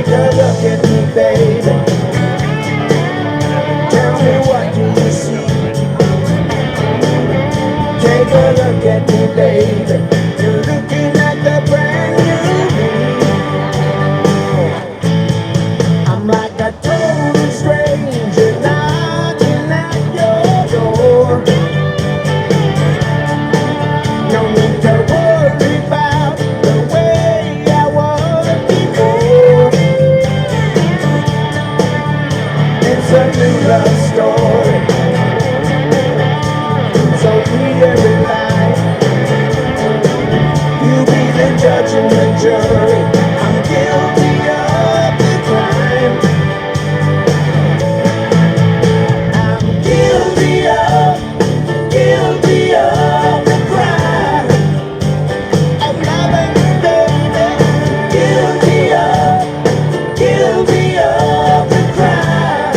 Take a look at me, baby. Tell me what do you see? Take a look at me, baby. You're looking at the brand new me. I'm like a total stranger knocking at your door. No need to worry about the way I was before. It's a new love story, so read every line. You be the judge and the jury. I'm guilty of the crime. I'm guilty of the crime of loving you, baby. Guilty of the crime.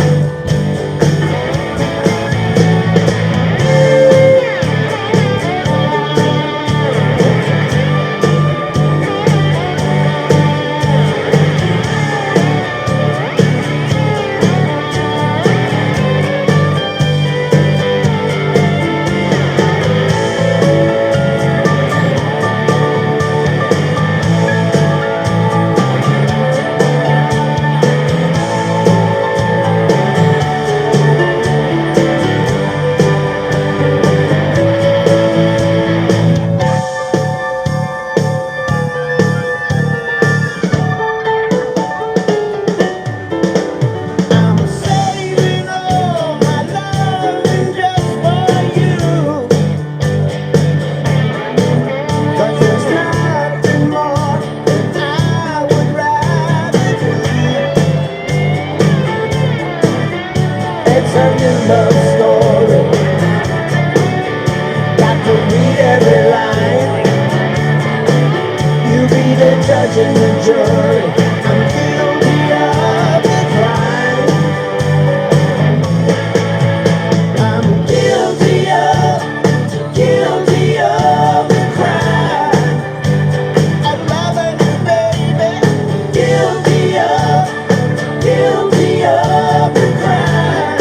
I'm saving all my loving just for you, 'cause there's nothing more that I would rather do. It's a new love story. Got to read every line. You be the judge and the jury. I'm guilty of the crime. I'm guilty of the crime of loving you, baby. Guilty of the crime.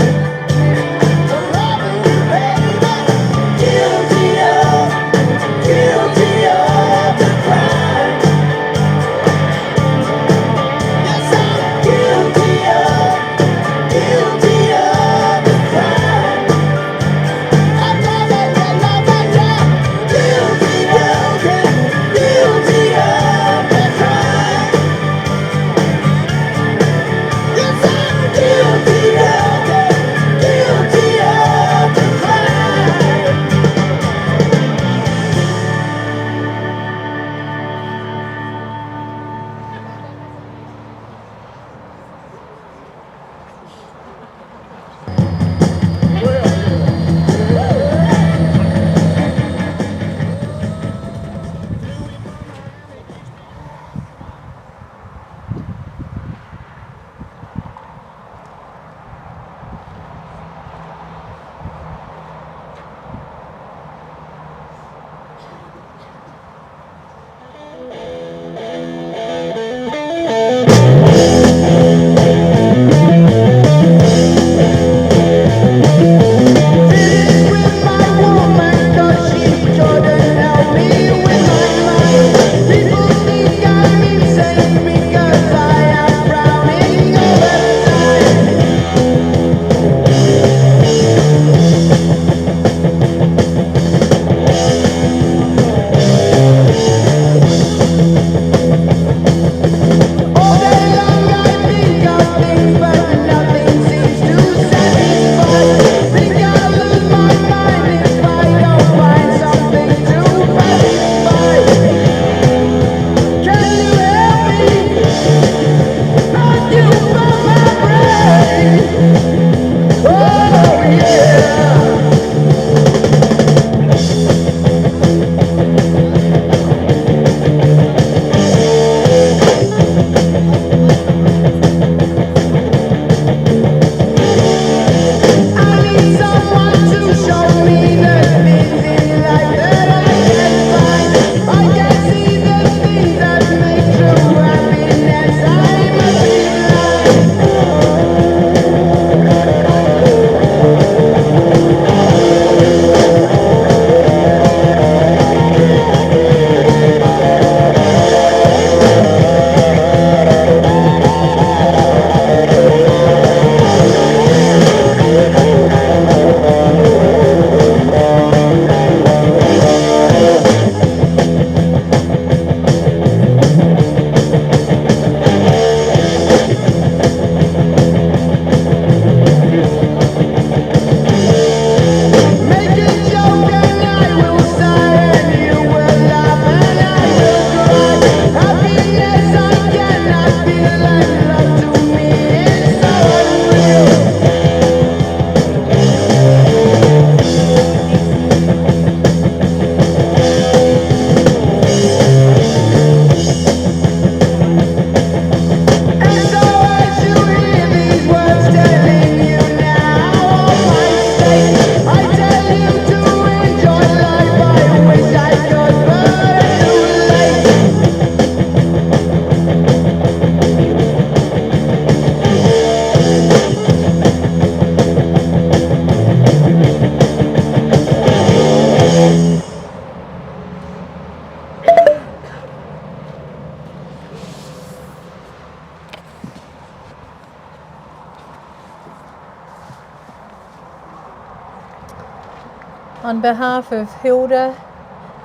On behalf of Hilda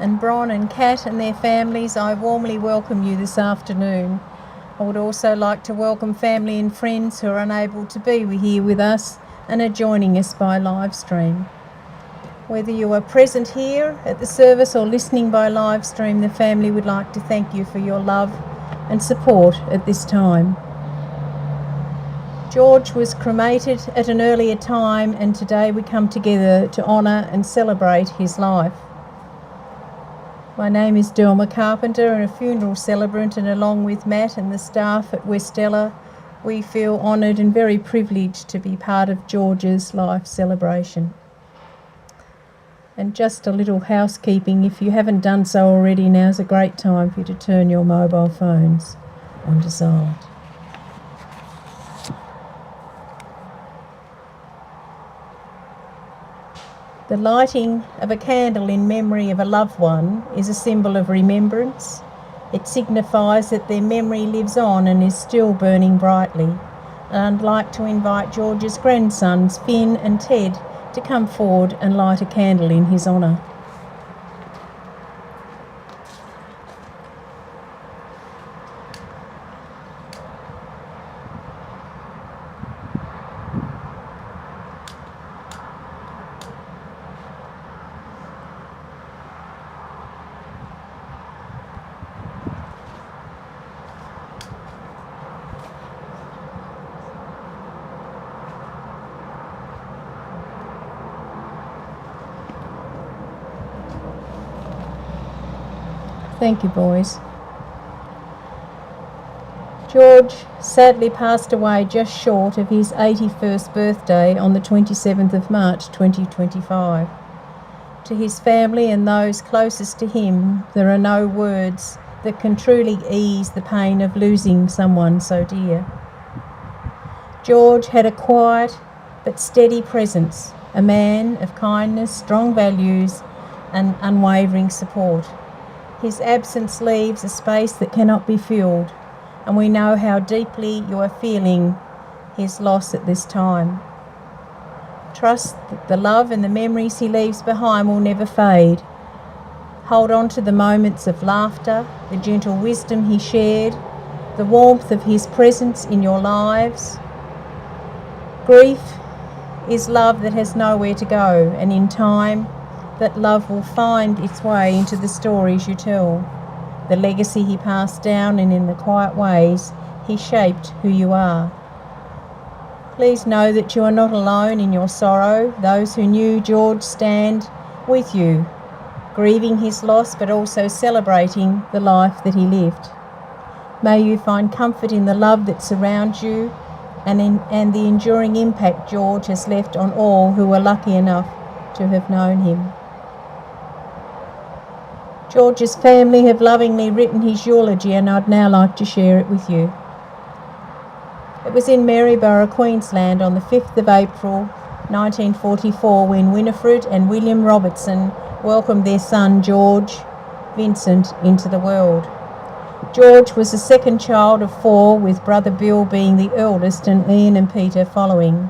and Bron and Kat and their families, I warmly welcome you this afternoon. I would also like to welcome family and friends who are unable to be here with us and are joining us by live stream. Whether you are present here at the service or listening by live stream, the family would like to thank you for your love and support at this time. George was cremated at an earlier time, and today we come together to honour and celebrate his life. My name is Delma Carpenter, and a funeral celebrant, and along with Matt and the staff at Westella, we feel honoured and very privileged to be part of George's life celebration. And just a little housekeeping, if you haven't done so already, now's a great time for you to turn your mobile phones onto silent. The lighting of a candle in memory of a loved one is a symbol of remembrance. It signifies that their memory lives on and is still burning brightly. And I'd like to invite George's grandsons, Finn and Ted, to come forward and light a candle in his honour. Thank you, boys. George sadly passed away just short of his 81st birthday on the 27th of March 2025. To his family and those closest to him, there are no words that can truly ease the pain of losing someone so dear. George had a quiet but steady presence, a man of kindness, strong values and unwavering support. His absence leaves a space that cannot be filled, and we know how deeply you are feeling his loss at this time. Trust that the love and the memories he leaves behind will never fade. Hold on to the moments of laughter, the gentle wisdom he shared, the warmth of his presence in your lives. Grief is love that has nowhere to go, and in time, that love will find its way into the stories you tell, the legacy he passed down, and in the quiet ways he shaped who you are. Please know that you are not alone in your sorrow. Those who knew George stand with you, grieving his loss but also celebrating the life that he lived. May you find comfort in the love that surrounds you and the enduring impact George has left on all who were lucky enough to have known him. George's family have lovingly written his eulogy, and I'd now like to share it with you. It was in Maryborough, Queensland on the 5th of April 1944 when Winifred and William Robertson welcomed their son George Vincent into the world. George was the second child of 4, with brother Bill being the eldest and Ian and Peter following.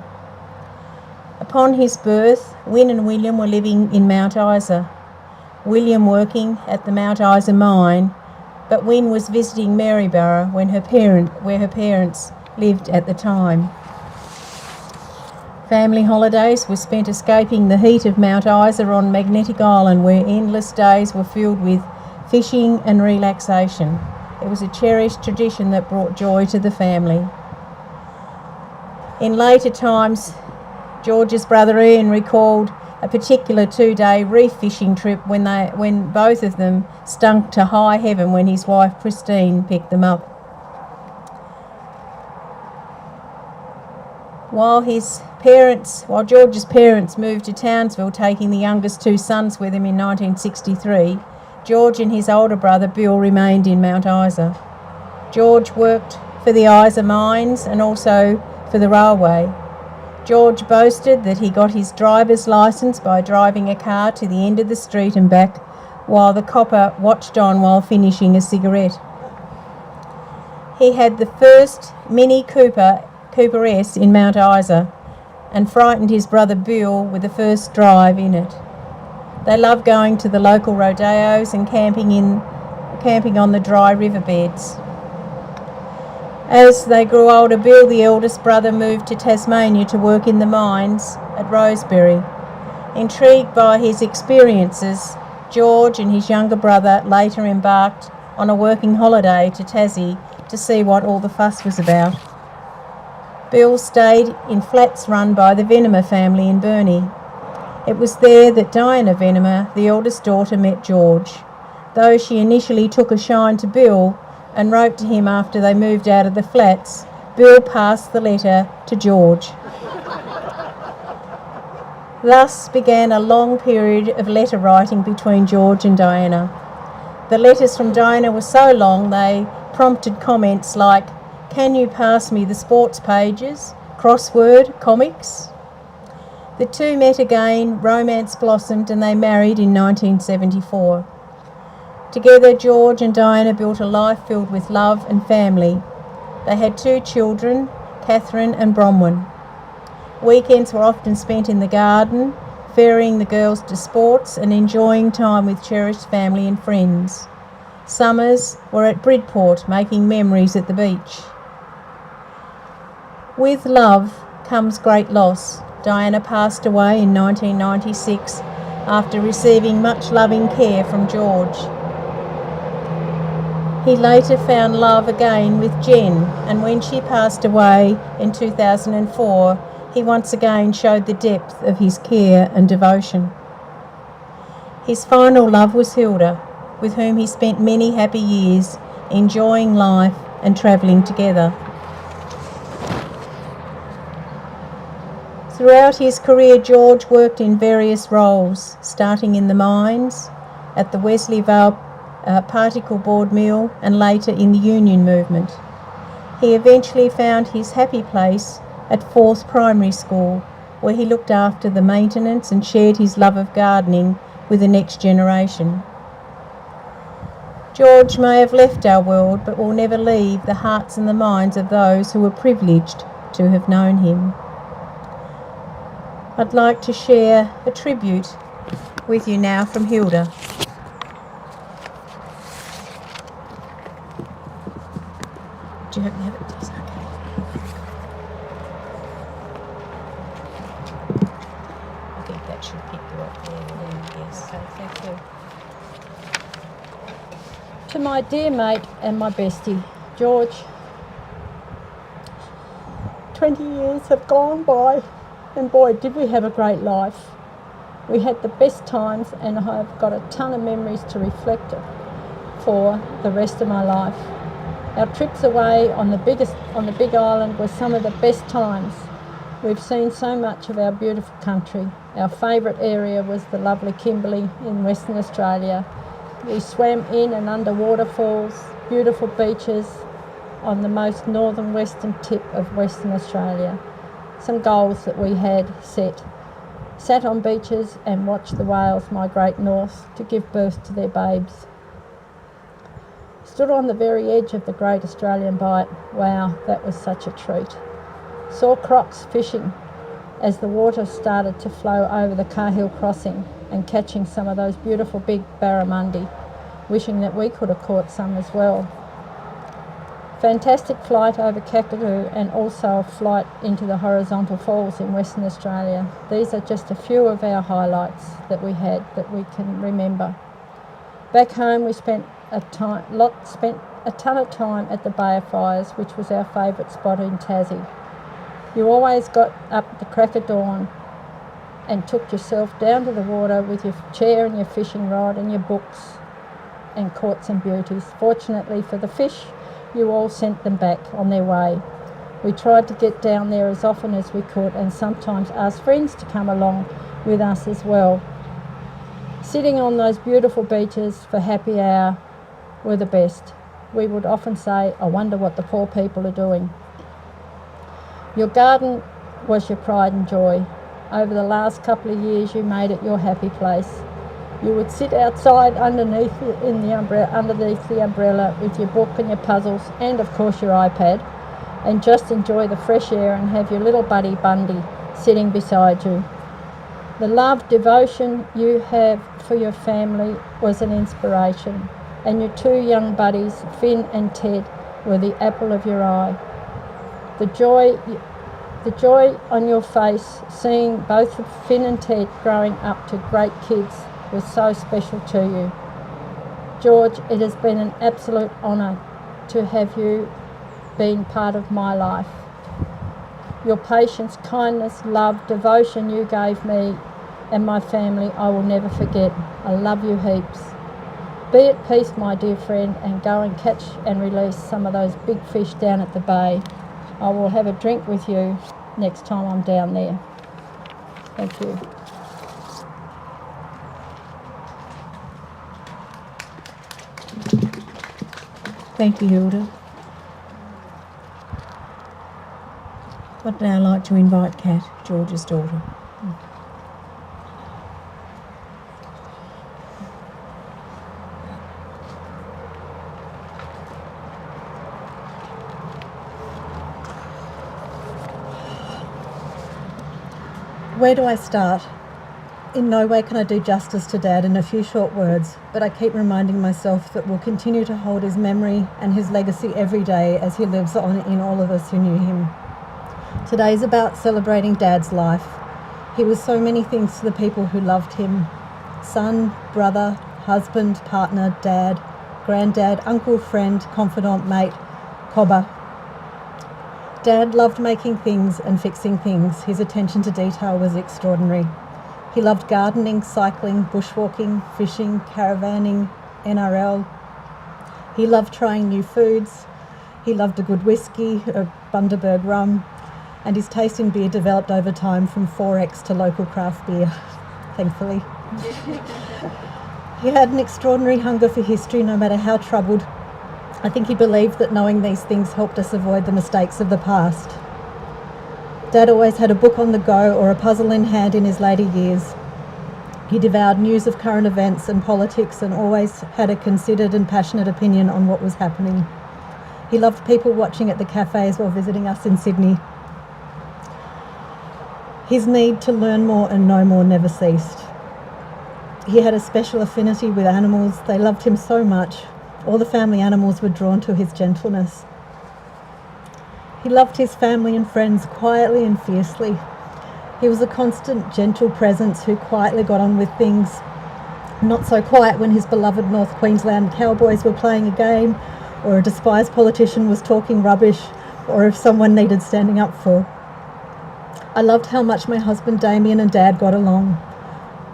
Upon his birth, Win and William were living in Mount Isa. William working at the Mount Isa mine, but Win was visiting Maryborough where her parents lived at the time. Family holidays were spent escaping the heat of Mount Isa on Magnetic Island, where endless days were filled with fishing and relaxation. It was a cherished tradition that brought joy to the family. In later times, George's brother Ian recalled a particular 2-day reef fishing trip when both of them stunk to high heaven when his wife Christine picked them up. While George's parents moved to Townsville, taking the youngest 2 sons with him in 1963, George and his older brother Bill remained in Mount Isa. George worked for the Isa mines and also for the railway. George boasted that he got his driver's licence by driving a car to the end of the street and back while the copper watched on while finishing a cigarette. He had the first Mini Cooper S in Mount Isa and frightened his brother Bill with the first drive in it. They love going to the local rodeos and camping on the dry riverbeds. As they grew older, Bill, the eldest brother, moved to Tasmania to work in the mines at Rosebery. Intrigued by his experiences, George and his younger brother later embarked on a working holiday to Tassie to see what all the fuss was about. Bill stayed in flats run by the Venimer family in Burnie. It was there that Diana Venimer, the eldest daughter, met George, though she initially took a shine to Bill and wrote to him after they moved out of the flats. Bill passed the letter to George. Thus began a long period of letter writing between George and Diana. The letters from Diana were so long they prompted comments like, "Can you pass me the sports pages? Crossword, comics?" The two met again, romance blossomed, and they married in 1974. Together, George and Diana built a life filled with love and family. They had 2 children, Catherine and Bronwyn. Weekends were often spent in the garden, ferrying the girls to sports and enjoying time with cherished family and friends. Summers were at Bridport, making memories at the beach. With love comes great loss. Diana passed away in 1996 after receiving much loving care from George. He later found love again with Jen, and when she passed away in 2004, he once again showed the depth of his care and devotion. His final love was Hilda, with whom he spent many happy years enjoying life and travelling together. Throughout his career, George worked in various roles, starting in the mines, at the Wesleyvale particle board mill, and later in the union movement. He eventually found his happy place at Forth Primary School, where he looked after the maintenance and shared his love of gardening with the next generation. George may have left our world, but will never leave the hearts and the minds of those who were privileged to have known him. I'd like to share a tribute with you now from Hilda. Do you have it? Yes, okay. I think that should pick you up there, yes. Okay, thank you. To my dear mate and my bestie, George, 20 years have gone by, and boy, did we have a great life. We had the best times, and I've got a ton of memories to reflect for the rest of my life. Our trips away on the Big Island were some of the best times. We've seen so much of our beautiful country. Our favourite area was the lovely Kimberley in Western Australia. We swam in and under waterfalls, beautiful beaches on the most northern western tip of Western Australia. Some goals that we had set. Sat on beaches and watched the whales migrate north to give birth to their babes. Stood on the very edge of the Great Australian Bight. Wow, that was such a treat. Saw crocs fishing as the water started to flow over the Cahill crossing and catching some of those beautiful big barramundi, wishing that we could have caught some as well. Fantastic flight over Kakadu and also a flight into the horizontal falls in Western Australia. These are just a few of our highlights that we had that we can remember. Back home we spent a ton of time at the Bay of Fires, which was our favourite spot in Tassie. You always got up at the crack of dawn and took yourself down to the water with your chair and your fishing rod and your books and caught some beauties. Fortunately for the fish, you all sent them back on their way. We tried to get down there as often as we could and sometimes asked friends to come along with us as well. Sitting on those beautiful beaches for happy hour were the best. We would often say, I wonder what the poor people are doing. Your garden was your pride and joy. Over the last couple of years you made it your happy place. You would sit outside underneath the umbrella with your book and your puzzles and of course your iPad and just enjoy the fresh air and have your little buddy Bundy sitting beside you. The love, devotion you have for your family was an inspiration, and your two young buddies, Finn and Ted, were the apple of your eye. The joy on your face seeing both Finn and Ted growing up to great kids was so special to you. George, it has been an absolute honour to have you been part of my life. Your patience, kindness, love, devotion you gave me and my family I will never forget. I love you heaps. Be at peace, my dear friend, and go and catch and release some of those big fish down at the bay. I will have a drink with you next time I'm down there. Thank you. Thank you, Hilda. I'd now like to invite Kat, George's daughter. Where do I start? In no way can I do justice to Dad in a few short words, but I keep reminding myself that we'll continue to hold his memory and his legacy every day as he lives on in all of us who knew him. Today is about celebrating Dad's life. He was so many things to the people who loved him. Son, brother, husband, partner, dad, granddad, uncle, friend, confidant, mate, cobber. Dad loved making things and fixing things. His attention to detail was extraordinary. He loved gardening, cycling, bushwalking, fishing, caravanning, NRL. He loved trying new foods. He loved a good whiskey, a Bundaberg rum, and his taste in beer developed over time from 4X to local craft beer, thankfully. He had an extraordinary hunger for history, no matter how troubled. I think he believed that knowing these things helped us avoid the mistakes of the past. Dad always had a book on the go or a puzzle in hand in his later years. He devoured news of current events and politics and always had a considered and passionate opinion on what was happening. He loved people watching at the cafes while visiting us in Sydney. His need to learn more and know more never ceased. He had a special affinity with animals. They loved him so much. All the family animals were drawn to his gentleness. He loved his family and friends quietly and fiercely. He was a constant, gentle presence who quietly got on with things. Not so quiet when his beloved North Queensland Cowboys were playing a game, or a despised politician was talking rubbish, or if someone needed standing up for. I loved how much my husband Damien and Dad got along.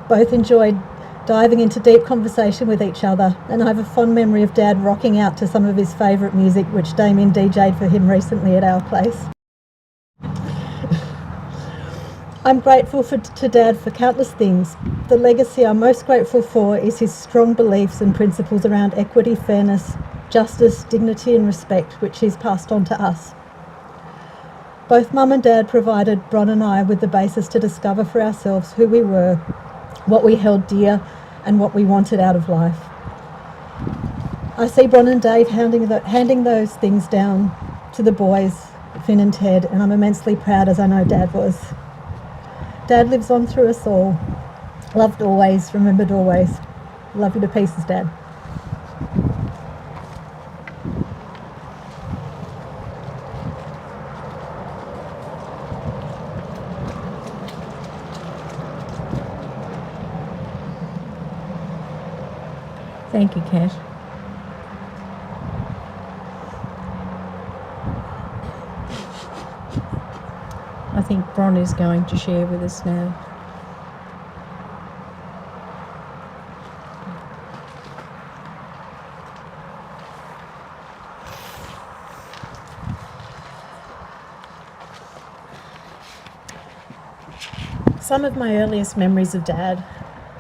Both enjoyed diving into deep conversation with each other, and I have a fond memory of Dad rocking out to some of his favourite music, which Damien DJ'd for him recently at our place. I'm grateful to Dad for countless things. The legacy I'm most grateful for is his strong beliefs and principles around equity, fairness, justice, dignity and respect, which he's passed on to us. Both Mum and Dad provided Bron and I with the basis to discover for ourselves who we were, what we held dear and what we wanted out of life. I see Bron and Dave handing those things down to the boys, Finn and Ted, and I'm immensely proud, as I know Dad was. Dad lives on through us all. Loved always, remembered always. Love you to pieces, Dad. Thank you, Kat. I think Bron is going to share with us now. Some of my earliest memories of Dad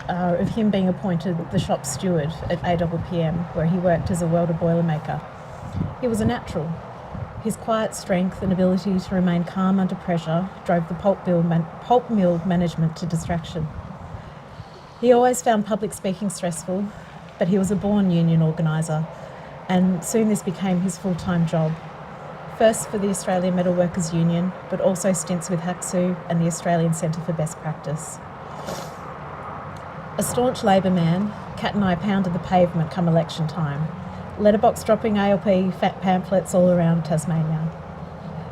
are of him being appointed the shop steward at APPM, where he worked as a welder boilermaker. He was a natural. His quiet strength and ability to remain calm under pressure drove the pulp mill management to distraction. He always found public speaking stressful, but he was a born union organiser, and soon this became his full-time job. First for the Australian Metalworkers Union, but also stints with HACSU and the Australian Centre for Best Practice. A staunch Labor man, Kat and I pounded the pavement come election time, letterbox dropping ALP fat pamphlets all around Tasmania.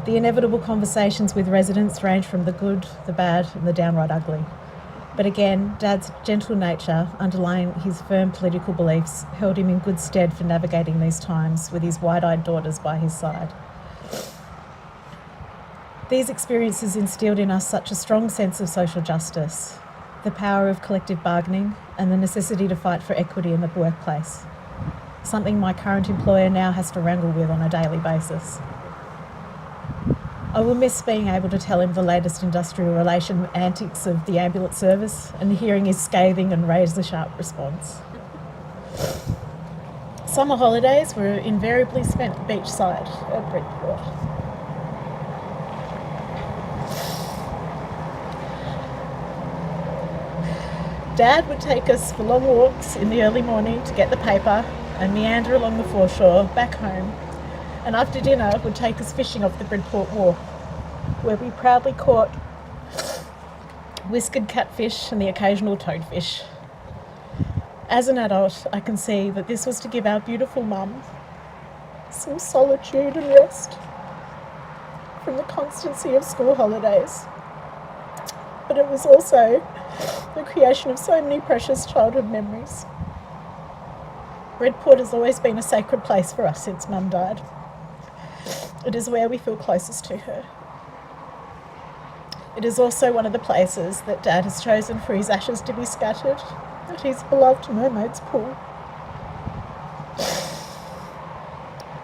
The inevitable conversations with residents range from the good, the bad, and the downright ugly. But again, Dad's gentle nature, underlying his firm political beliefs, held him in good stead for navigating these times with his wide-eyed daughters by his side. These experiences instilled in us such a strong sense of social justice, the power of collective bargaining, and the necessity to fight for equity in the workplace, something my current employer now has to wrangle with on a daily basis. I will miss being able to tell him the latest industrial relation antics of the ambulance service and hearing his scathing and razor-sharp response. Summer holidays were invariably spent beachside at Bridport. Dad would take us for long walks in the early morning to get the paper and meander along the foreshore back home, and after dinner would take us fishing off the Bridport Wharf, where we proudly caught whiskered catfish and the occasional toadfish. As an adult, I can see that this was to give our beautiful mum some solitude and rest from the constancy of school holidays. But it was also the creation of so many precious childhood memories. Bridport has always been a sacred place for us since Mum died. It is where we feel closest to her. It is also one of the places that Dad has chosen for his ashes to be scattered at his beloved Mermaid's Pool.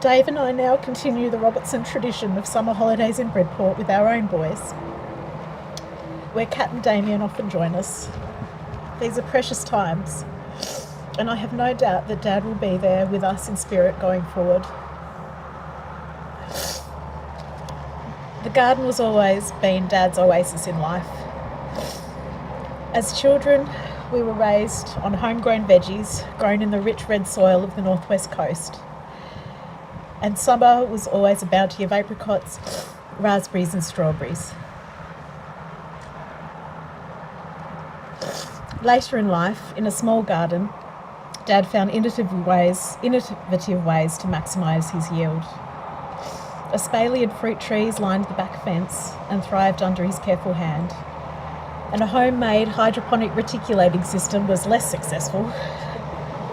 Dave and I now continue the Robertson tradition of summer holidays in Bridport with our own boys, where Kat and Damien often join us. These are precious times, and I have no doubt that Dad will be there with us in spirit going forward. The garden was always been Dad's oasis in life. As children, we were raised on homegrown veggies grown in the rich red soil of the northwest coast. And summer was always a bounty of apricots, raspberries and strawberries. Later in life, in a small garden, Dad found innovative ways to maximise his yield. Espaliered fruit trees lined the back fence and thrived under his careful hand, and a homemade hydroponic reticulating system was less successful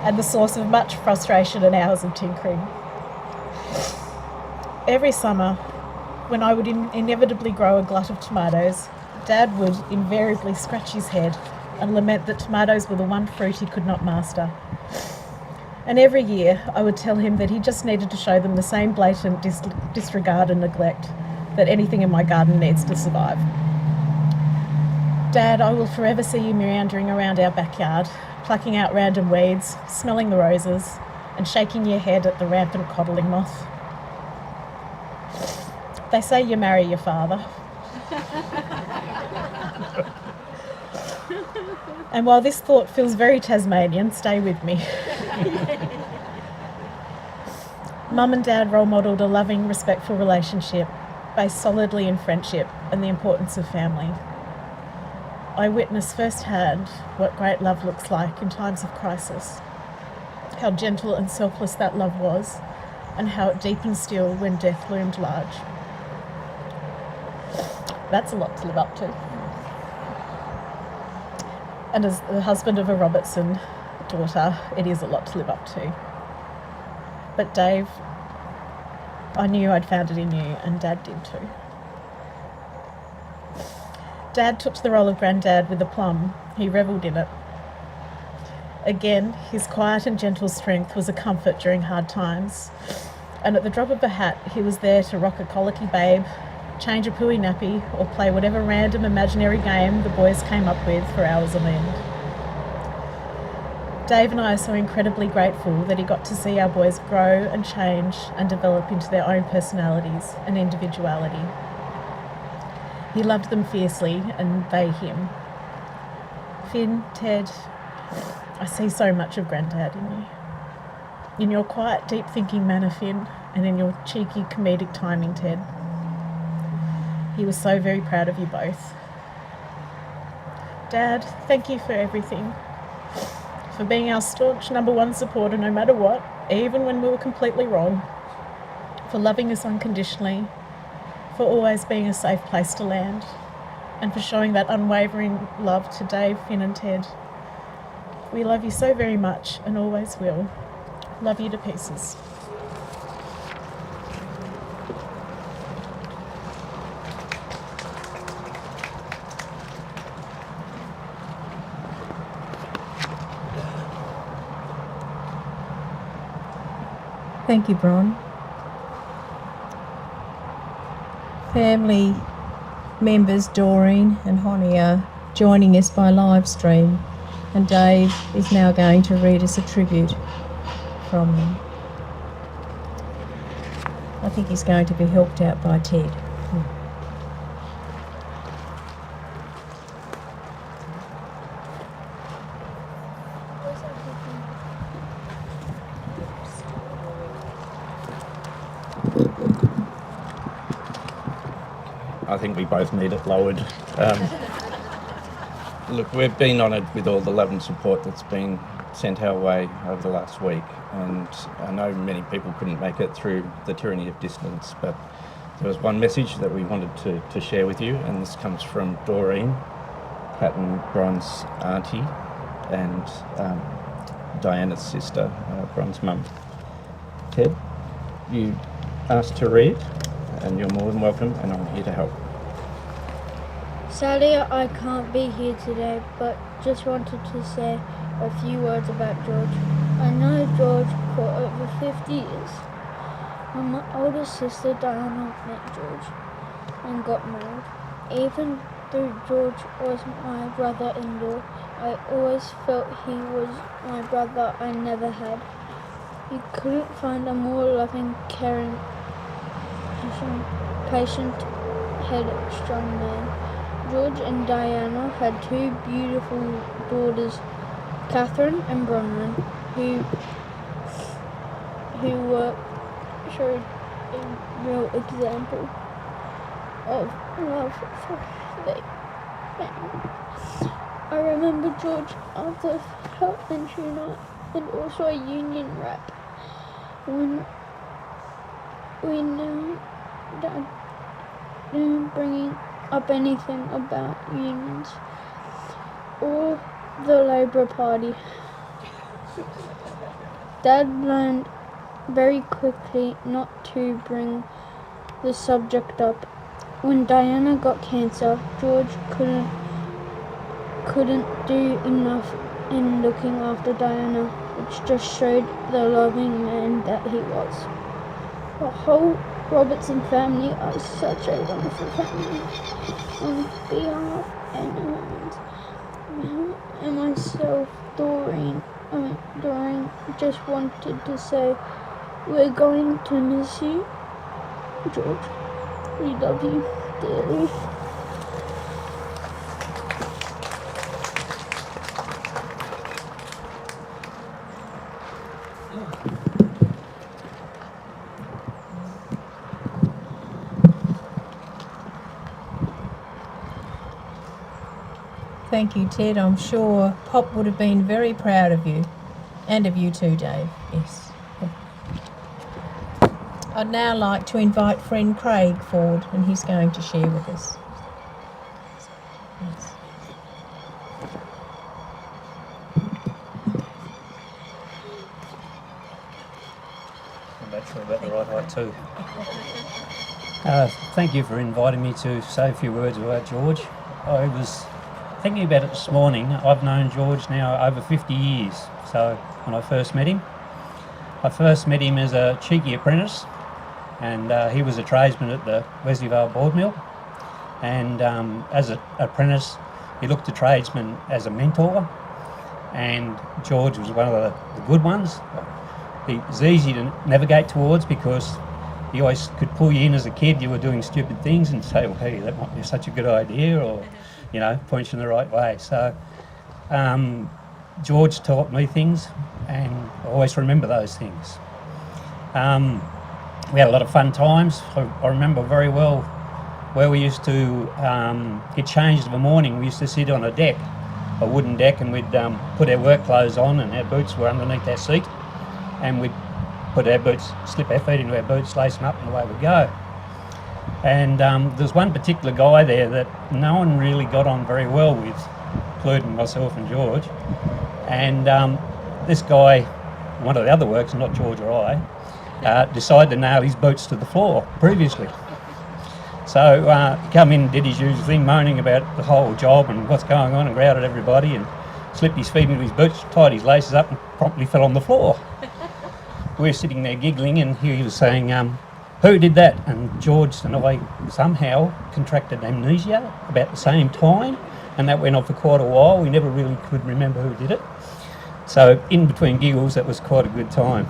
and the source of much frustration and hours of tinkering. Every summer, when I would inevitably grow a glut of tomatoes, Dad would invariably scratch his head and lament that tomatoes were the one fruit he could not master. And every year I would tell him that he just needed to show them the same blatant disregard and neglect that anything in my garden needs to survive. Dad, I will forever see you meandering around our backyard, plucking out random weeds, smelling the roses, and shaking your head at the rampant codling moth. They say you marry your father. And while this thought feels very Tasmanian, stay with me. Mum and Dad role modelled a loving, respectful relationship based solidly in friendship and the importance of family. I witnessed firsthand what great love looks like in times of crisis, how gentle and selfless that love was, and how it deepened still when death loomed large. That's a lot to live up to. And as the husband of a Robertson daughter, it is a lot to live up to. But Dave, I knew I'd found it in you, and Dad did too. Dad took to the role of granddad with aplomb. He revelled in it. Again, his quiet and gentle strength was a comfort during hard times, and at the drop of a hat, he was there to rock a colicky babe, change a pooey nappy, or play whatever random imaginary game the boys came up with for hours on end. Dave and I are so incredibly grateful that he got to see our boys grow and change and develop into their own personalities and individuality. He loved them fiercely, and they him. Finn, Ted, I see so much of Granddad in you. In your quiet, deep-thinking manner, Finn, and in your cheeky, comedic timing, Ted. He was so very proud of you both. Dad, thank you for everything. for being our staunch number one supporter no matter what, even when we were completely wrong, for loving us unconditionally, for always being a safe place to land, and for showing that unwavering love to Dave, Finn and Ted. We love you so very much and always will. Love you to pieces. Thank you, Bron. Family members Doreen and Honey are joining us by live stream, and Dave is now going to read us a tribute from them. I think he's going to be helped out by Ted. I think we both need it lowered. Look, we've been honoured with all the love and support that's been sent our way over the last week, and I know many people couldn't make it through the tyranny of distance, but there was one message that we wanted to share with you, and this comes from Doreen, Pat and Bron's auntie, and Diana's sister, Bron's mum. Ted, you asked to read, and you're more than welcome, and I'm here to help. Sadly, I can't be here today, but just wanted to say a few words about George. I know George for over 50 years. When my older sister Diana met George and got married, even though George was my brother-in-law, I always felt he was my brother I never had. You couldn't find a more loving, caring, patient, headstrong man. George and Diana had two beautiful daughters, Catherine and Bronwyn, who showed a real example of love for their family. I remember George after health entry night and also a union rap when we knew Dad bringing up anything about unions or the Labour Party. Dad learned very quickly not to bring the subject up. When Diana got cancer, George couldn't do enough in looking after Diana, which just showed the loving man that he was. The whole Robertson family are such a wonderful family. On behalf and myself, Doreen just wanted to say we're going to miss you, George. We love you dearly. Thank you, Ted. I'm sure Pop would have been very proud of you, and of you too, Dave. Yes. I'd now like to invite friend Craig Ford, and he's going to share with us. Yes. I'm not sure about the right height too. Thank you for inviting me to say a few words about George. I was thinking about it this morning. I've known George now over 50 years. So when I first met him as a cheeky apprentice, and he was a tradesman at the Wesley Vale board mill. And as an apprentice, he looked to tradesmen as a mentor, and George was one of the good ones. He was easy to navigate towards because he always could pull you in as a kid. You were doing stupid things and say, well, hey, that might be such a good idea, or, you know, point you in the right way. So George taught me things, and I always remember those things. We had a lot of fun times. I remember very well where we used to get changed of a morning. We used to sit on a deck a wooden deck, and we'd put our work clothes on, and our boots were underneath our seat, and we'd put our boots, slip our feet into our boots, lace them up, and away we go. And there's one particular guy there that no one really got on very well with, including myself and George. And this guy, one of the other workers, not George or I, decided to nail his boots to the floor previously. So he come in, did his usual thing, moaning about the whole job and what's going on, and growled at everybody, and slipped his feet into his boots, tied his laces up, and promptly fell on the floor. We were sitting there giggling, and he was saying, who did that? And George and I somehow contracted amnesia about the same time, and that went on for quite a while. We never really could remember who did it. So in between giggles, that was quite a good time.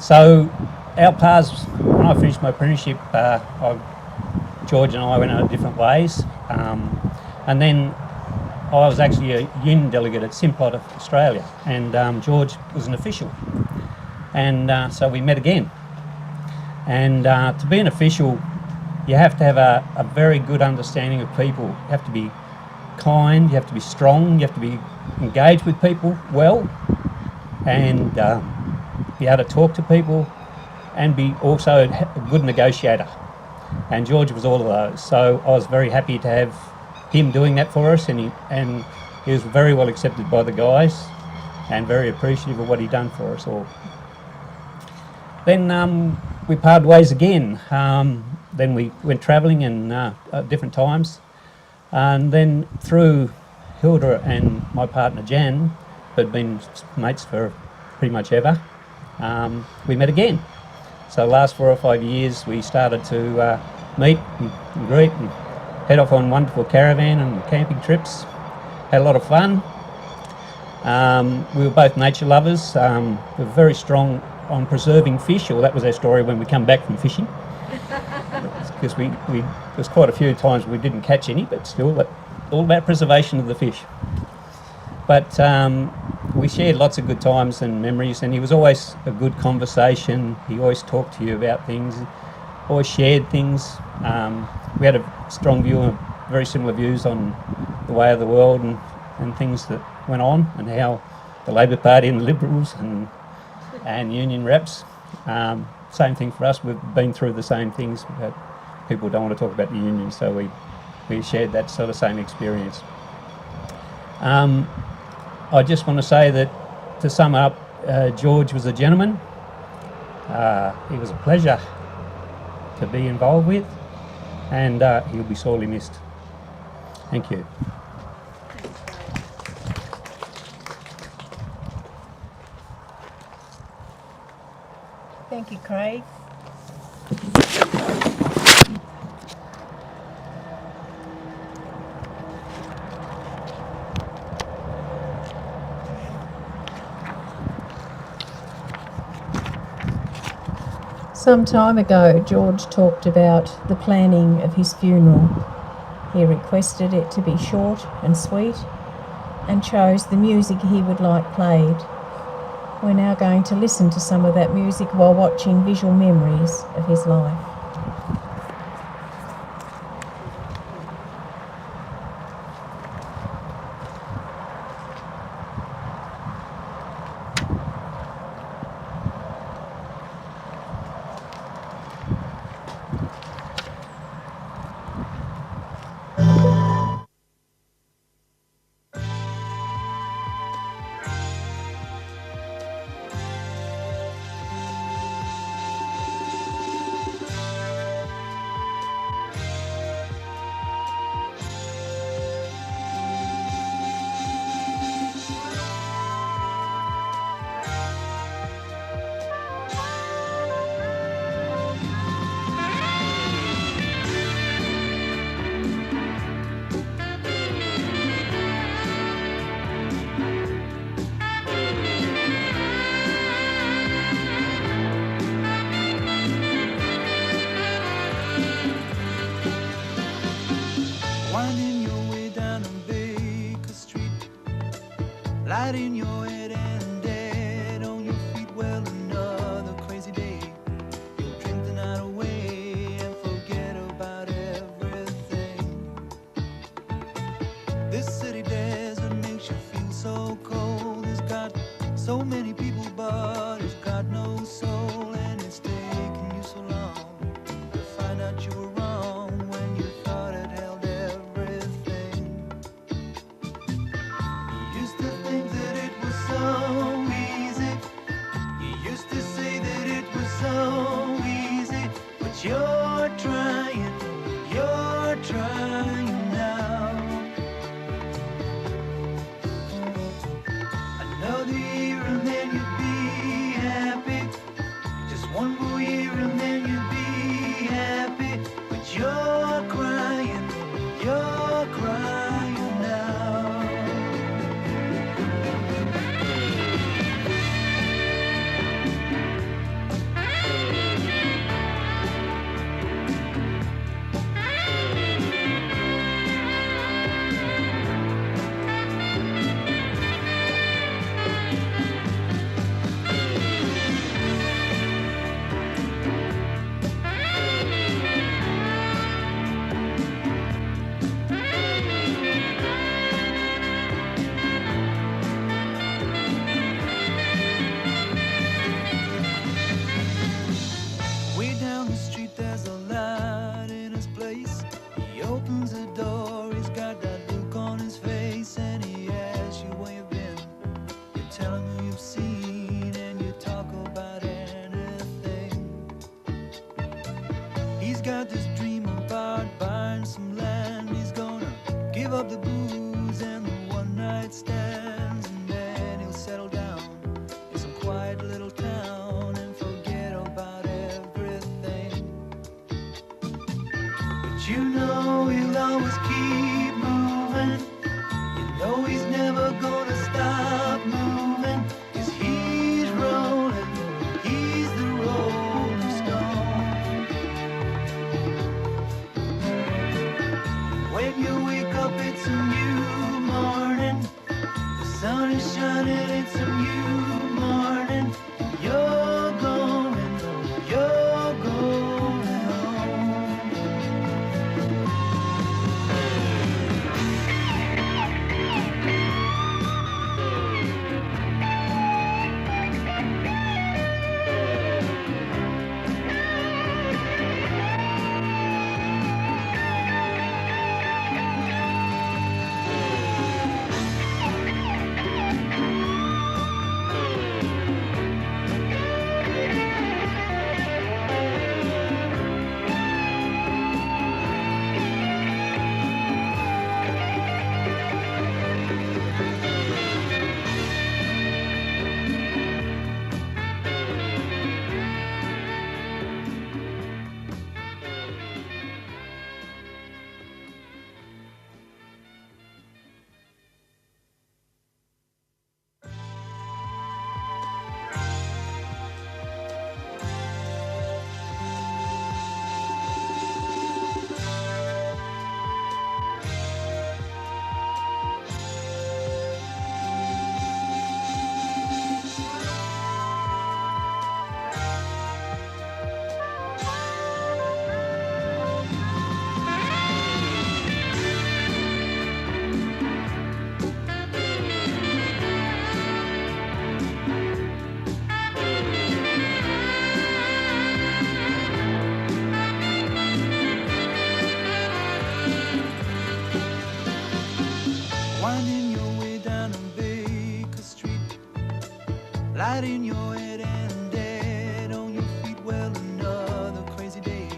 So our paths, when I finished my apprenticeship, George and I went our different ways. And then I was actually a union delegate at Simplot Australia, and George was an official. And so we met again. And to be an official, you have to have a very good understanding of people. You have to be kind, you have to be strong, you have to be engaged with people well, and be able to talk to people, and be also a good negotiator. And George was all of those. So I was very happy to have him doing that for us, and he was very well accepted by the guys and very appreciative of what he'd done for us all. Then we parted ways again. Then we went travelling and at different times. And then through Hilda and my partner Jan, who'd been mates for pretty much ever, we met again. So the last 4 or 5 years we started to meet and greet and head off on wonderful caravan and camping trips. Had a lot of fun. We were both nature lovers. We were very strong on preserving fish, or that was our story when we come back from fishing. Because there's quite a few times we didn't catch any, but still, all about preservation of the fish. But we shared lots of good times and memories, and he was always a good conversation. He always talked to you about things, always shared things. We had a strong view, very similar views on the way of the world and things that went on, and how the Labor Party and the Liberals and union reps. Same thing for us. We've been through the same things. People don't want to talk about the union, so we shared that sort of same experience. I just want to say that, to sum up, George was a gentleman. He was a pleasure to be involved with, and he'll be sorely missed. Thank you. Thank you, Craig. Some time ago, George talked about the planning of his funeral. He requested it to be short and sweet, and chose the music he would like played. We're now going to listen to some of that music while watching visual memories of his life. Winding your way down on Baker Street, light in your head and dead on your feet. Well, another crazy day. You'll drink the night away and forget about everything. This city dead. place. He opens the door, he's got that look on his face, and he asks you where you've been. You tell him who you've seen, and you talk about anything. He's got this dream about buying some land. He's gonna give up the booze and the one-night stands, and then he'll settle down in some quiet little town and forget about everything. But you know he'll always keep moving. You know he's never gonna stop moving, 'cause he's rolling, he's the rolling stone. When you wake up, it's a new morning. The sun is shining, it's a new morning. You're going home. Winding your way down on Baker Street, light in your head and dead on your feet. Well, another crazy day.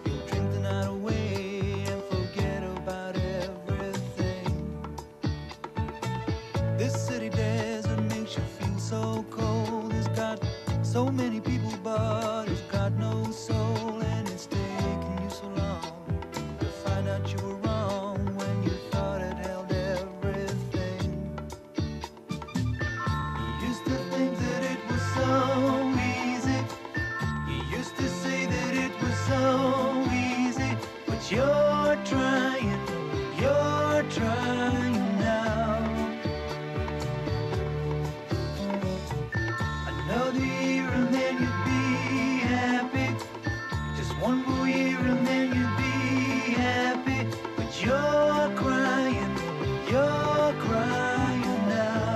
You'll drink the night away and forget about everything. This city desert makes you feel so cold. It's got so many people, but it's got no soul, and it's taken you so long to find out you were wrong when you thought it held everything. You used to think that it was so easy. You used to say that it was so easy, but you're trying now. Another year and then you'd be happy. Just one more year and then you'd be happy. But you're crying now.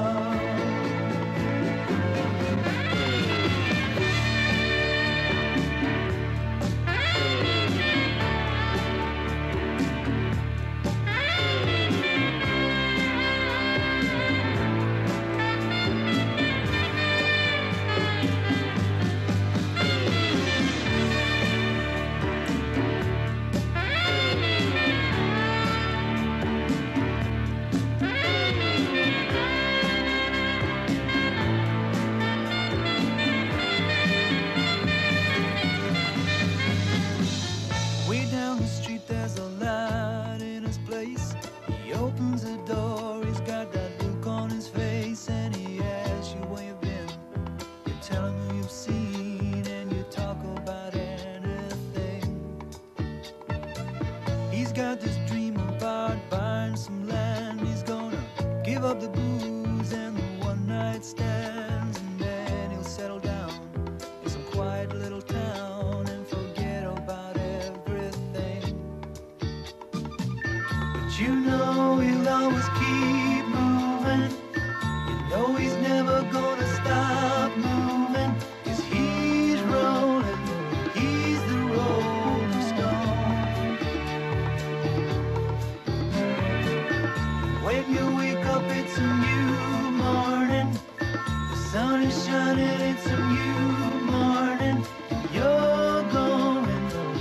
Way down the street there's a light in his place. He opens the door, he's got that look on his face, and he asks you where you've been. You tell him who you've seen, and you talk about anything. He's got this dream about buying some land. He's gonna give up the booze and the one-night stands, and then he'll settle down in some quiet little town and forget about everything. But you know he'll always keep moving. You know he's never gonna stop moving, 'cause he's rolling, he's the rolling stone. is shining, it's a new morning. You're going home.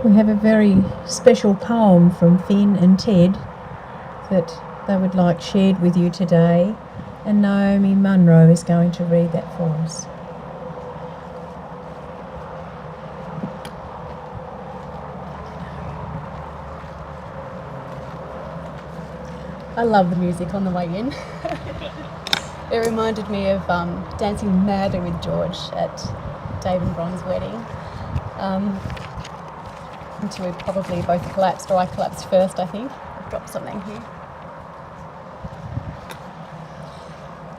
We have a very special poem from Finn and Ted that they would like shared with you today, and Naomi Munro is going to read that for us. I love the music on the way in. It reminded me of dancing madly with George at Dave and Bron's wedding. Until we probably both collapsed, or I collapsed first, I think. I've dropped something here.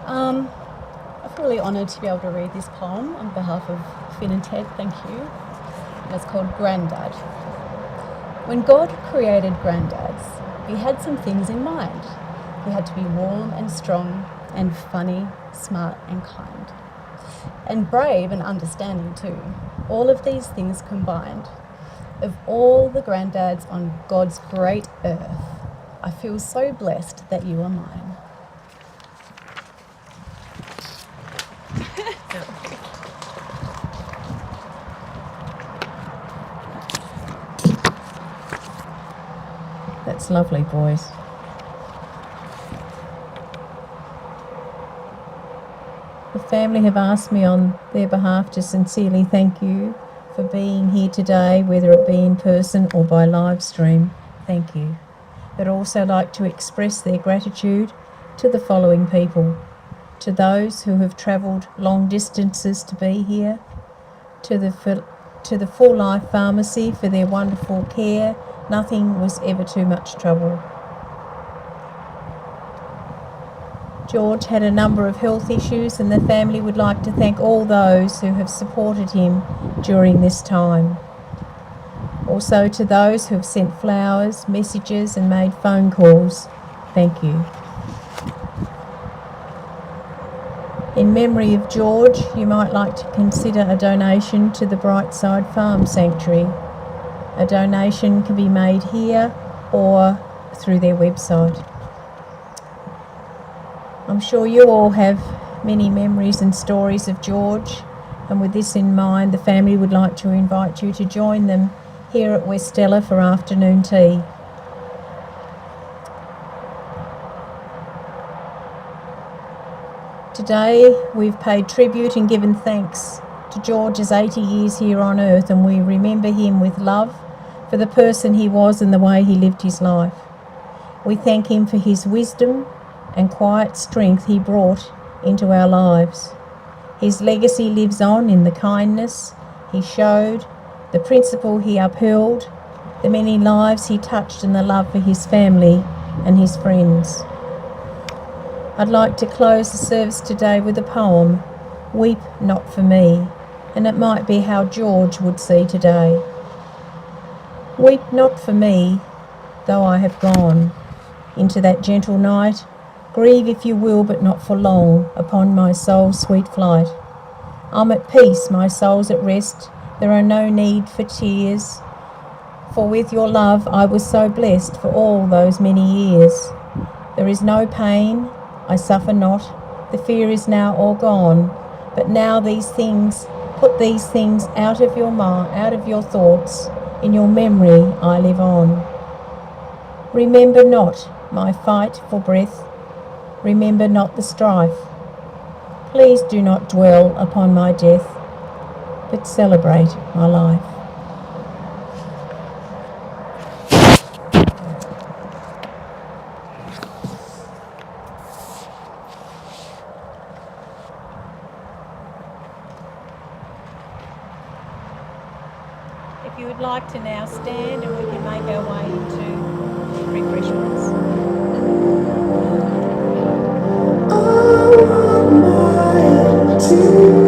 I feel really honoured to be able to read this poem on behalf of Finn and Ted, thank you. And it's called Grandad. When God created granddads, he had some things in mind. He had to be warm and strong and funny, smart and kind. And brave and understanding too. All of these things combined. Of all the granddads on God's great earth, I feel so blessed that you are mine. That's lovely, boys. The family have asked me on their behalf to sincerely thank you for being here today, whether it be in person or by live stream. Thank you. They'd also like to express their gratitude to the following people: to those who have travelled long distances to be here, to the Full Life Pharmacy for their wonderful care. Nothing was ever too much trouble. George had a number of health issues, and the family would like to thank all those who have supported him during this time. Also to those who have sent flowers, messages and made phone calls, thank you. In memory of George, you might like to consider a donation to the Brightside Farm Sanctuary. A donation can be made here or through their website. I'm sure you all have many memories and stories of George, and with this in mind, the family would like to invite you to join them here at Westella for afternoon tea. Today, we've paid tribute and given thanks to George's 80 years here on earth, and we remember him with love for the person he was and the way he lived his life. We thank him for his wisdom and quiet strength he brought into our lives. His legacy lives on in the kindness he showed, the principle he upheld, the many lives he touched, and the love for his family and his friends. I'd like to close the service today with a poem, Weep Not For Me, and it might be how George would see today. Weep not for me, though I have gone into that gentle night Grieve if you will, but not for long, upon my soul's sweet flight. I'm at peace, my soul's at rest, there are no need for tears, for with your love I was so blessed for all those many years. There is no pain, I suffer not, the fear is now all gone, but now put these things out of your mind, out of your thoughts, in your memory I live on. Remember not my fight for breath, remember not the strife. Please do not dwell upon my death, but celebrate my life. If you would like to now stand, and we can make our way into refreshments. I want my empty